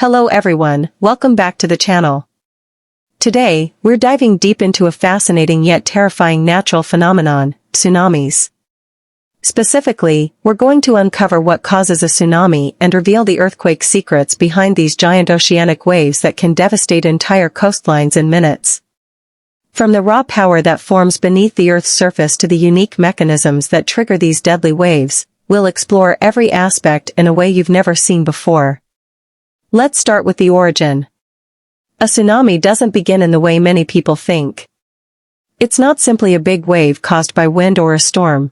Hello everyone, welcome back to the channel. Today, we're diving deep into a fascinating yet terrifying natural phenomenon, tsunamis. Specifically, we're going to uncover what causes a tsunami and reveal the earthquake secrets behind these giant oceanic waves that can devastate entire coastlines in minutes. From the raw power that forms beneath the Earth's surface to the unique mechanisms that trigger these deadly waves, we'll explore every aspect in a way you've never seen before. Let's start with the origin. A tsunami doesn't begin in the way many people think. It's not simply a big wave caused by wind or a storm.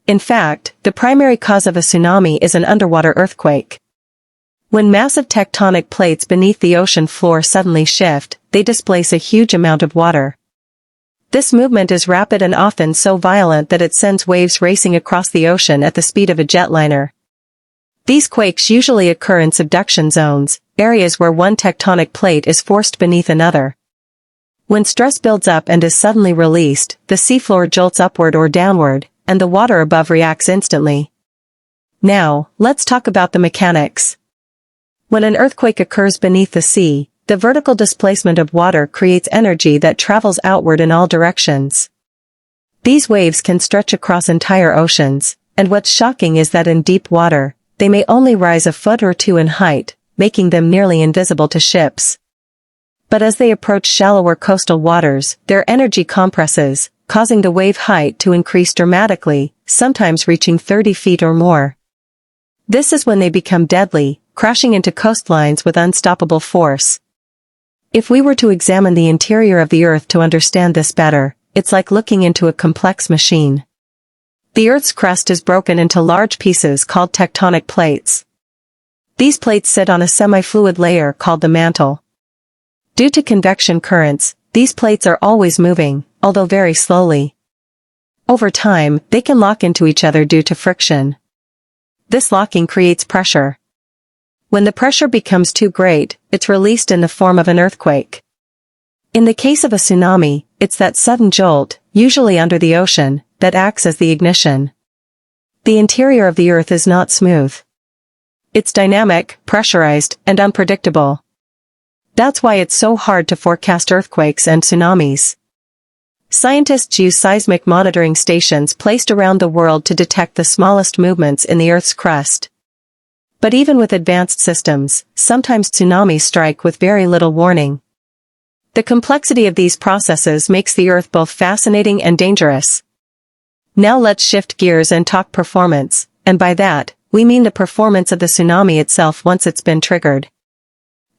In fact, the primary cause of a tsunami is an underwater earthquake. When massive tectonic plates beneath the ocean floor suddenly shift, they displace a huge amount of water. This movement is rapid and often so violent that it sends waves racing across the ocean at the speed of a jetliner. These quakes usually occur in subduction zones, areas where one tectonic plate is forced beneath another. When stress builds up and is suddenly released, the seafloor jolts upward or downward, and the water above reacts instantly. Now, let's talk about the mechanics. When an earthquake occurs beneath the sea, the vertical displacement of water creates energy that travels outward in all directions. These waves can stretch across entire oceans, and what's shocking is that in deep water, they may only rise a foot or two in height, making them nearly invisible to ships. But as they approach shallower coastal waters, their energy compresses, causing the wave height to increase dramatically, sometimes reaching 30 feet or more. This is when they become deadly, crashing into coastlines with unstoppable force. If we were to examine the interior of the Earth to understand this better, it's like looking into a complex machine. The Earth's crust is broken into large pieces called tectonic plates. These plates sit on a semi-fluid layer called the mantle. Due to convection currents, these plates are always moving, although very slowly. Over time, they can lock into each other due to friction. This locking creates pressure. When the pressure becomes too great, it's released in the form of an earthquake. In the case of a tsunami, it's that sudden jolt, usually under the ocean, that acts as the ignition. The interior of the Earth is not smooth. It's dynamic, pressurized, and unpredictable. That's why it's so hard to forecast earthquakes and tsunamis. Scientists use seismic monitoring stations placed around the world to detect the smallest movements in the Earth's crust. But even with advanced systems, sometimes tsunamis strike with very little warning. The complexity of these processes makes the Earth both fascinating and dangerous. Now let's shift gears and talk performance, and by that, we mean the performance of the tsunami itself once it's been triggered.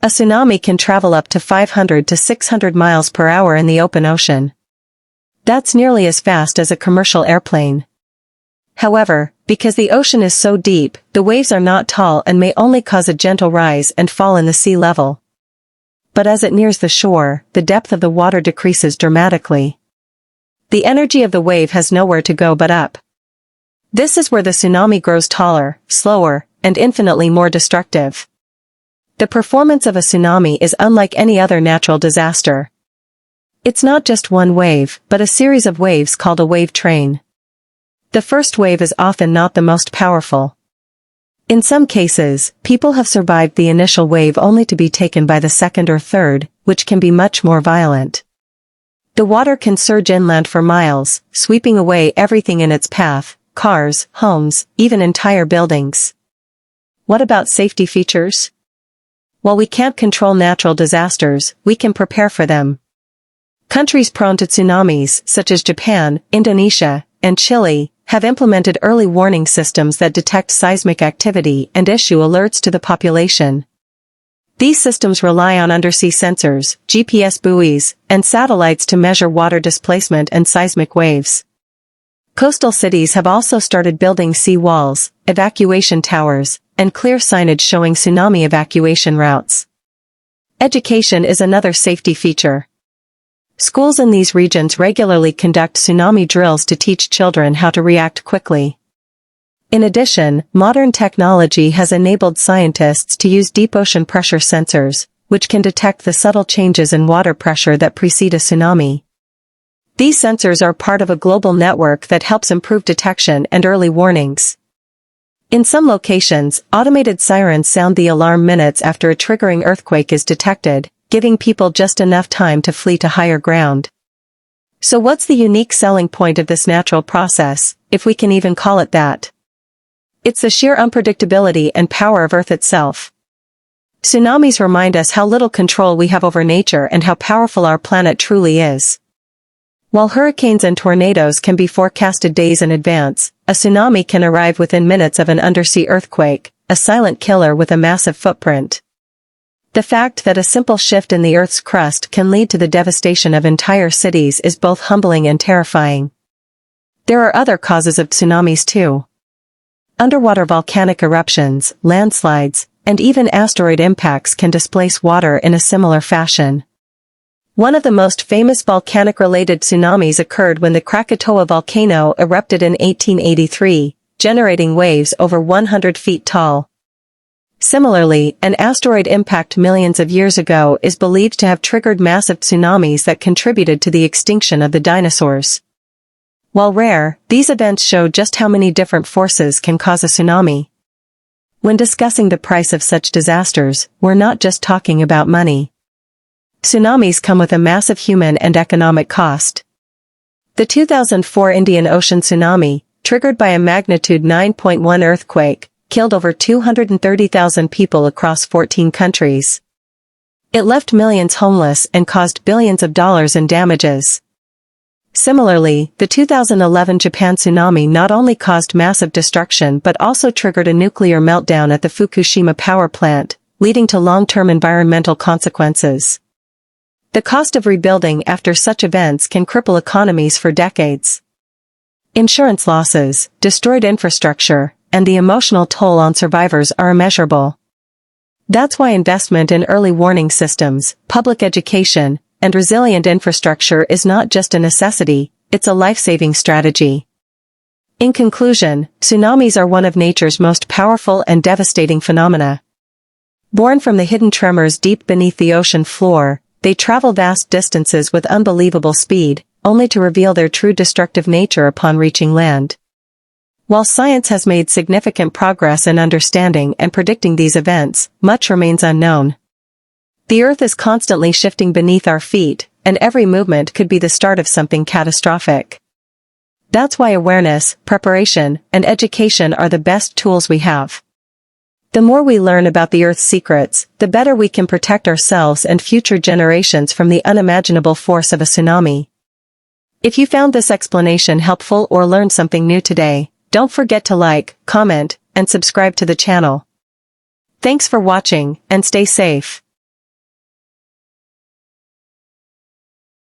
A tsunami can travel up to 500 to 600 miles per hour in the open ocean. That's nearly as fast as a commercial airplane. However, because the ocean is so deep, the waves are not tall and may only cause a gentle rise and fall in the sea level. But as it nears the shore, the depth of the water decreases dramatically. The energy of the wave has nowhere to go but up. This is where the tsunami grows taller, slower, and infinitely more destructive. The performance of a tsunami is unlike any other natural disaster. It's not just one wave, but a series of waves called a wave train. The first wave is often not the most powerful. In some cases, people have survived the initial wave only to be taken by the second or third, which can be much more violent. The water can surge inland for miles, sweeping away everything in its path, cars, homes, even entire buildings. What about safety features? While we can't control natural disasters, we can prepare for them. Countries prone to tsunamis, such as Japan, Indonesia, and Chile, have implemented early warning systems that detect seismic activity and issue alerts to the population. These systems rely on undersea sensors, GPS buoys, and satellites to measure water displacement and seismic waves. Coastal cities have also started building sea walls, evacuation towers, and clear signage showing tsunami evacuation routes. Education is another safety feature. Schools in these regions regularly conduct tsunami drills to teach children how to react quickly. In addition, modern technology has enabled scientists to use deep ocean pressure sensors, which can detect the subtle changes in water pressure that precede a tsunami. These sensors are part of a global network that helps improve detection and early warnings. In some locations, automated sirens sound the alarm minutes after a triggering earthquake is detected, giving people just enough time to flee to higher ground. So what's the unique selling point of this natural process, if we can even call it that? It's the sheer unpredictability and power of Earth itself. Tsunamis remind us how little control we have over nature and how powerful our planet truly is. While hurricanes and tornadoes can be forecasted days in advance, a tsunami can arrive within minutes of an undersea earthquake, a silent killer with a massive footprint. The fact that a simple shift in the Earth's crust can lead to the devastation of entire cities is both humbling and terrifying. There are other causes of tsunamis too. Underwater volcanic eruptions, landslides, and even asteroid impacts can displace water in a similar fashion. One of the most famous volcanic-related tsunamis occurred when the Krakatoa volcano erupted in 1883, generating waves over 100 feet tall. Similarly, an asteroid impact millions of years ago is believed to have triggered massive tsunamis that contributed to the extinction of the dinosaurs. While rare, these events show just how many different forces can cause a tsunami. When discussing the price of such disasters, we're not just talking about money. Tsunamis come with a massive human and economic cost. The 2004 Indian Ocean tsunami, triggered by a magnitude 9.1 earthquake, killed over 230,000 people across 14 countries. It left millions homeless and caused billions of dollars in damages. Similarly, the 2011 Japan tsunami not only caused massive destruction but also triggered a nuclear meltdown at the Fukushima power plant, leading to long-term environmental consequences. The cost of rebuilding after such events can cripple economies for decades. Insurance losses, destroyed infrastructure, and the emotional toll on survivors are immeasurable. That's why investment in early warning systems, public education, and resilient infrastructure is not just a necessity, it's a life-saving strategy. In conclusion, tsunamis are one of nature's most powerful and devastating phenomena. Born from the hidden tremors deep beneath the ocean floor, they travel vast distances with unbelievable speed, only to reveal their true destructive nature upon reaching land. While science has made significant progress in understanding and predicting these events, much remains unknown. The Earth is constantly shifting beneath our feet, and every movement could be the start of something catastrophic. That's why awareness, preparation, and education are the best tools we have. The more we learn about the Earth's secrets, the better we can protect ourselves and future generations from the unimaginable force of a tsunami. If you found this explanation helpful or learned something new today, don't forget to like, comment, and subscribe to the channel. Thanks for watching, and stay safe.